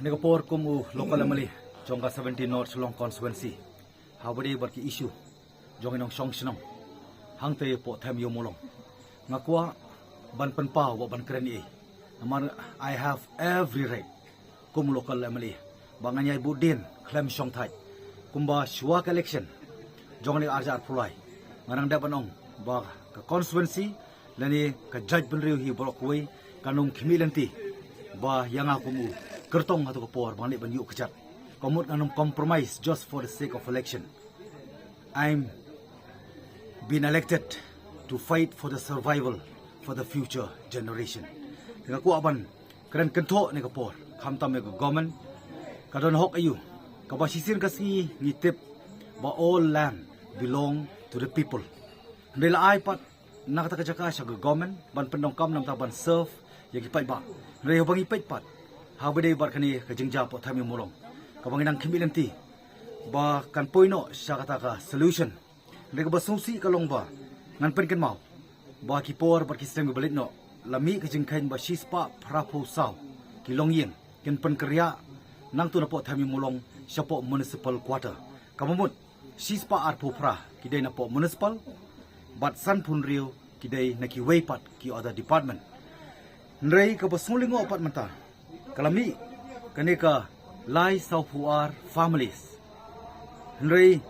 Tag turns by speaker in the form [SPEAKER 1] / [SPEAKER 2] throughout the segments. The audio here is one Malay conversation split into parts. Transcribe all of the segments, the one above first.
[SPEAKER 1] Negapor kumu lokal amali jongga 17 North Long constituency. Habari barki issue jong inong song sinong. Hang te po tham yo molong. Ngakwa ban penpa wa ban keren e. Naman I have every right kum lokal amali. Banganya budin klem song thai. Kumba shua election jong ni arjar pulai. Ngarang da banong ba ka constituency lani ka judge benriu hi borokoi kanung khimilanti ba yang aku mu kertong atau kepor balik ban yuk kecat komut anum compromise just for the sake of election. I'm been elected to fight for the survival for the future generation. Dengan ku aban keren kentok ni kepor kham tam ke government kadon hok ayu kabasisin kasi ngitip ba all land belong to the people. Bila ai pat nakata kajaka sa government ban pendongkam nam taban serve yang ipai ba reho bang ipai pat habade bar kani kajingja po thami molong kabanginang khimilanti ba kan poino sa kata ka solution rega ba susi kalong ba ngan pen kan mau ba ki por bar ki sem balit no lami kajing khain ba shispa phrapo saw ki longyeng ken pen kerja nang tu na po thami molong sa po municipal quarter kamamut shispa arpo phra ki dei na po municipal but san phun rio ki dei na ki way pat ki other department nrei ka ba sulingo apat mata kalami kaneka lai saupuar families nrei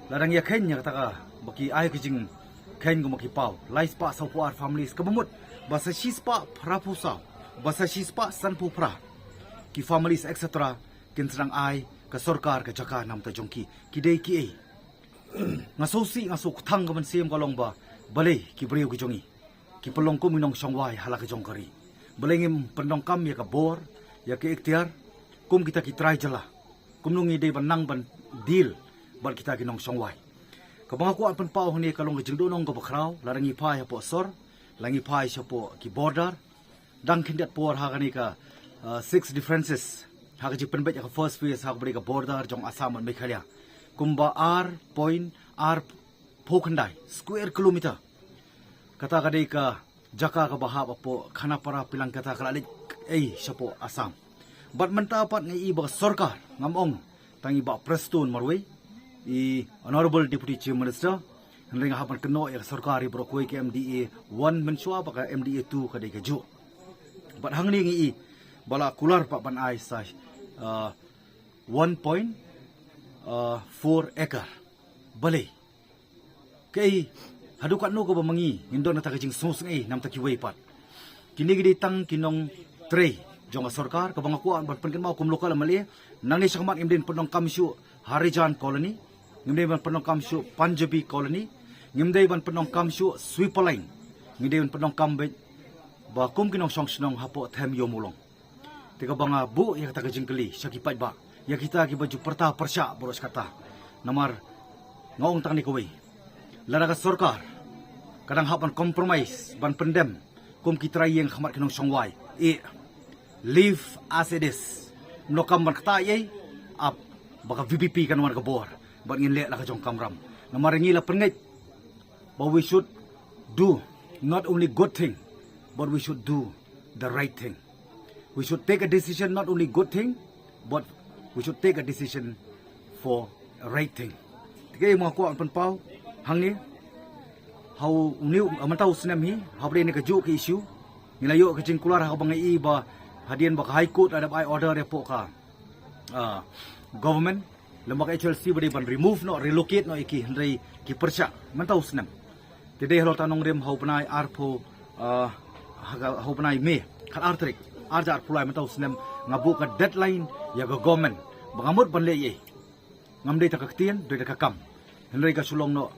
[SPEAKER 1] larang ya khen nya taka baki ai kijing khen go maki pau lai spa saupuar families kabamut basa shispa phrapusa basa shispa sanpu phra ki families etc kinsrang ai ka sarkar ka jaka nam ta jongki kidei ki ei ngasosi ngasuk thang gaman sem kalong ba bale ki breu ki jongi ki pelong ko minong songwai halaka jongkari belengim pendong kam ya ka bor ya ke ikhtiar kum kita ki try jala kum nungi dei banang ban deal bal kita ki nong songwai ka bang ko apan pau hni kalong jingdo nong ko bakrau larangi phai ha po sor langi phai sa po ki border dang khindat por ha kani ka 6 differences ha ka jipen bet ka first phase ha ka border jong assam an mekhalia kumba r phokhandai square kilometer kata kadai ka jaka ka bahap apo khana para pilang kata kalalik ei sapo asam bat mentapat ngai iba sarkar ngamong tangi ba prestun marwei I honorable deputy chief minister ring hapan keno ya sarkari brokoi ke MDA 1 mensua ba ka MDA 2 kadai ka ju bat hangni ngi bala kular pa ban ai sa 1.4 acre bale kei hadukat no ko ba mangi indon na takajing sos ngai nam takiway pat kini gidi tang kinong tre jong sarkar ka bang kuan ban pen mau kum lokal mali nang ni sakmat imdin penong kamshu harijan colony ngimdei ban penong kamshu punjabi colony ngimdei ban penong kamshu swipaling ngimdei ban penong kambe ba kum kinong song snong hapo them yo mulong tiga banga bu ya takajing kali sakipat ba ya kita ki baju perta persya boros kata namar ngaong tang ni kowei laraga sarkar kadang hapan compromise ban pendem kum kitrai yang khamat kinong songwai live as it is no kam ban kata ye up baka VPP kan war ka bor ban ngin le la ka jong kamram na maringi la pengit but we should do not only good thing but we should do the right thing we should take a decision not only good thing but we should take a decision for a right thing tigai mo ko an pau hangni how new amantau snam hi habre ni ka ju ke issue nilayo ka jingkular ha bangai ba hadian ba high court ada by order repo ka government lembaga HLC bari ban remove no relocate no iki hendrai ki persya mantau snam tide halo tanong rem how panai arpo how panai me khat artrik arjar pulai mantau snam ngabu ka deadline ya ga government bangamut ban le ye ngamdei takaktien doi takam hendrai ka sulong no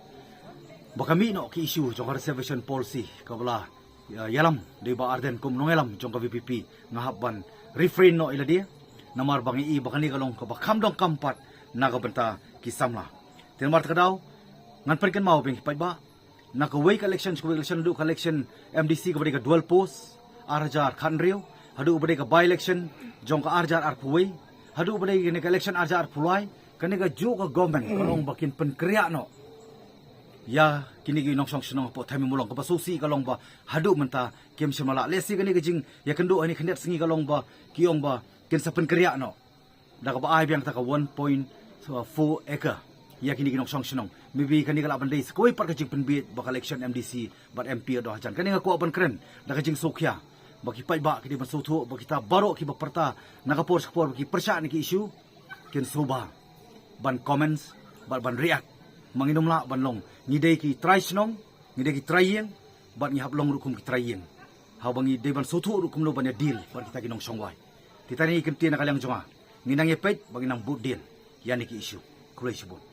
[SPEAKER 1] bakami no ki issue jong reservation policy kabla yalam de ba arden kum nongelam jong ka VPP ngahaban refrain no ila dia namar bangi I bakani kalong ka bakham dong kampat naga benta ki samla tenmar takadaw ngan perken mau beng pai ba naka way collection du collection MDC ka bari ka dual post arjar khan rio hadu bari ka by election jong ka arjar arpuway hadu bari ka election arjar pulai kani ka ju ka government kalong bakin pen kriya no ya kini gi nongsong snong po thami mulong ka basusi kalong ba hadu menta kem semala lesi kani gijing ya kendo ani khandet singi kalong ba kiong ba kin sa penkeriak no daga baay biang taka 1.4 acre ya kini ginong song sinong maybe kani kala bandai sekoi par kajing penbit bakal election MDC bat MP do hajan kani ngaku aban keren daga jing sokya bagi pai ba kini bansutu bagi ta baro ki baperta nakapor skapor bagi persya ni ki isu kin soba ban comments ban react manginom la ban long ngidei ki try sinong ngidei ki trying bat ngihap long rukum ki trying habangi deban sutu rukum lo ban ya deal bar kita ginong songwai kita ni ikin tina kalyang jonga nginang yepet bagi nang budin yani ki isu kulay sibon